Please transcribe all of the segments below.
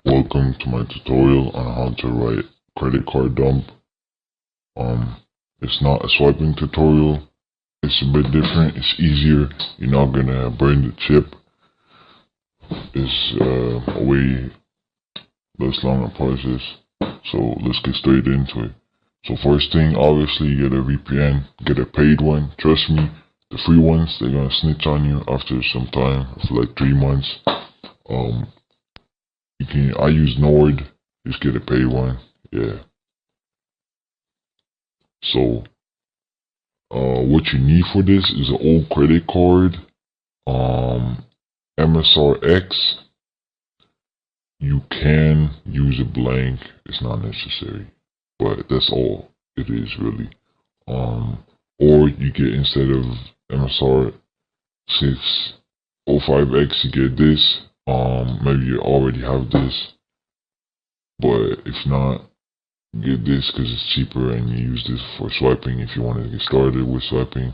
Welcome to my tutorial on how to write credit card dump. It's not a swiping tutorial. It's a bit different. It's easier. You're not gonna burn the chip. It's a way less long a process. So let's get straight into it. So first thing, obviously, get a VPN. Get a paid one. Trust me, the free ones, they're gonna snitch on you after some time, for like 3 months. I use Nord. Just get a paid one. Yeah. So what you need for this is an old credit card, MSRX. You can use a blank, it's not necessary, but that's all it is really. Or you get, instead of MSR 605X, you get this. Maybe you already have this, but if not, get this because it's cheaper and you use this for swiping if you want to get started with swiping.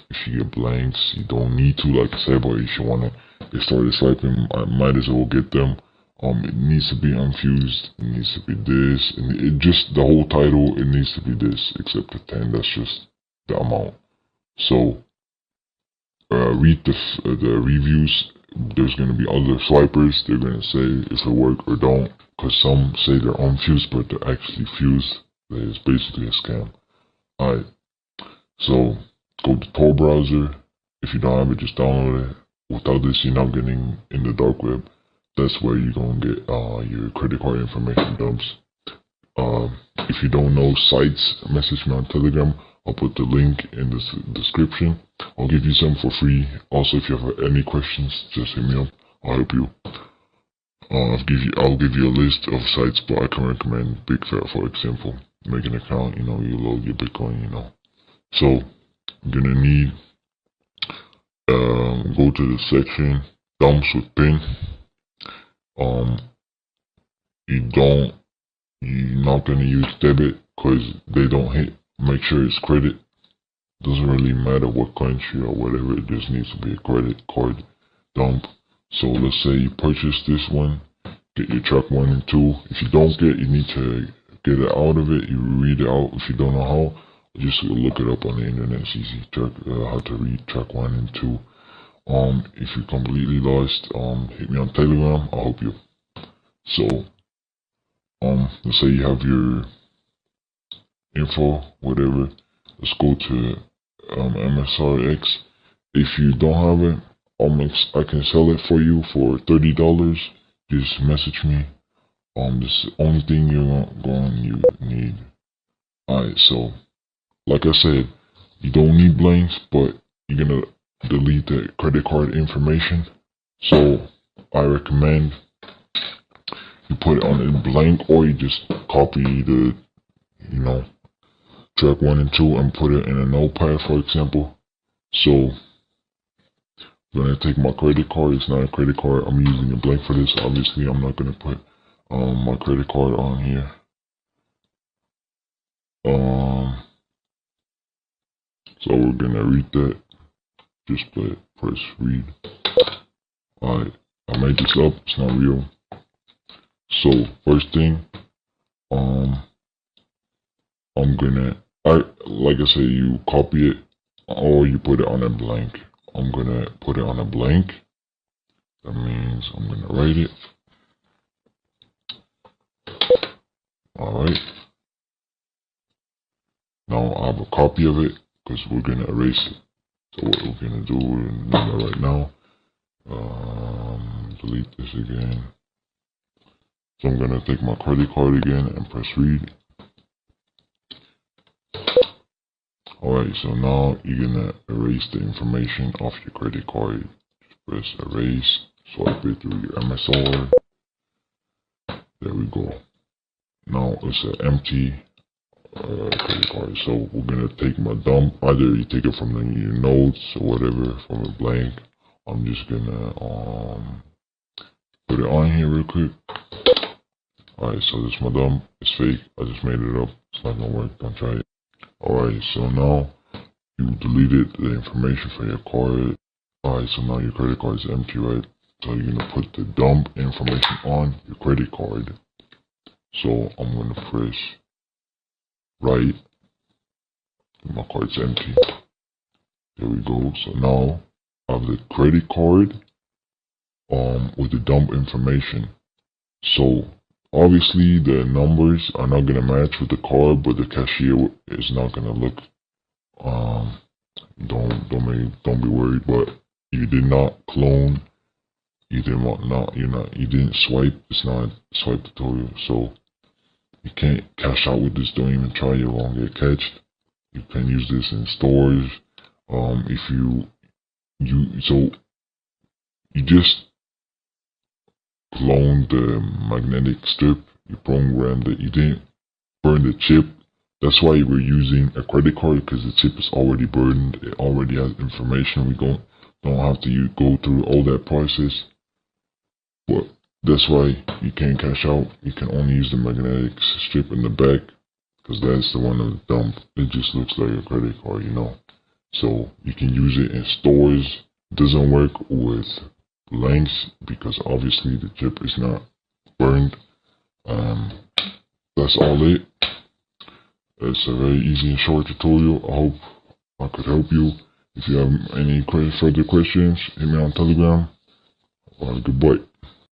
If you get blanks, you don't need to, like I said, but if you want to get started swiping, I might as well get them. It needs to be unfused, it needs to be this, and it just, the whole title, it needs to be this, except the 10, that's just the amount. So, read the reviews. There's going to be other swipers, they're going to say if it work or don't, because some say they're unfused, but they're actually fused. It's basically a scam. Alright, so go to Tor browser. If you don't have it, just download it. Without this, you're not getting in the dark web. That's where you're gonna get your credit card information dumps. If you don't know sites, message me on Telegram. I'll put the link in the description. I'll give you some for free. Also, if you have any questions, just hit me up. I'll help you. I'll give you a list of sites, but I can recommend BigFat, for example. Make an account, you load your Bitcoin, So, you're gonna need, go to the section, dumps with PIN. You're not gonna use debit because they don't hit. Make sure it's credit. Doesn't really matter what country or whatever, it just needs to be a credit card dump. So let's say you purchase this one, get your track 1 and 2. If you don't you need to get it out of it. You read it out. If you don't know how, just look it up on the internet. It's easy. How to read track 1 and 2. If you're completely lost, hit me on Telegram. I'll help you. So, let's say you have your info, whatever. Let's go to MSRX. If you don't have it, I can sell it for you for $30. Just message me. This is the only thing you need. Alright, so like I said, you don't need blanks, but you're gonna delete the credit card information. So I recommend you put it on a blank, or you just copy the track 1 and 2 and put it in a notepad, for example. So when I take my credit card, it's not a credit card, I'm using a blank for this. Obviously I'm not gonna put my credit card on here. So we're gonna read that. Just press read. Alright, I made this up, it's not real. So first thing, I'm gonna, like I said, you copy it or you put it on a blank. I'm gonna put it on a blank. That means I'm gonna write it. Alright. Now I have a copy of it because we're gonna erase it. So what we're gonna do, we're gonna do that right now. Delete this again. So I'm gonna take my credit card again and press read. Alright, so now you're gonna erase the information off your credit card. Just press erase, swipe it through your MSR. There we go. Now it's an empty credit card. So we're gonna take my dump. Either you take it from your notes or whatever, from a blank. I'm just gonna put it on here real quick. Alright, so this is my dump. It's fake. I just made it up. It's not gonna work. Don't try it. Alright, so now you deleted the information from your card. Alright, so now your credit card is empty, right? So you're gonna put the dump information on your credit card. So I'm gonna press right. My card's empty. There we go. So now I have the credit card with the dump information. So obviously the numbers are not gonna match with the card, but the cashier is not gonna look. Don't be worried. But you did not clone. You didn't swipe. It's not a swipe tutorial, so you can't cash out with this. Don't even try. You won't get catched. You can use this in stores. If you just cloned the magnetic strip. You programmed it. You didn't burn the chip. That's why we're using a credit card, because the chip is already burned. It already has information. We don't have to go through all that process. But that's why you can't cash out. You can only use the magnetic strip in the back, because that's the one on the dump. It just looks like a credit card, So you can use it in stores. It doesn't work with lengths because obviously the chip is not burned. That's all it. It's a very easy and short tutorial. I hope I could help you. If you have any further questions, hit me on Telegram. Goodbye.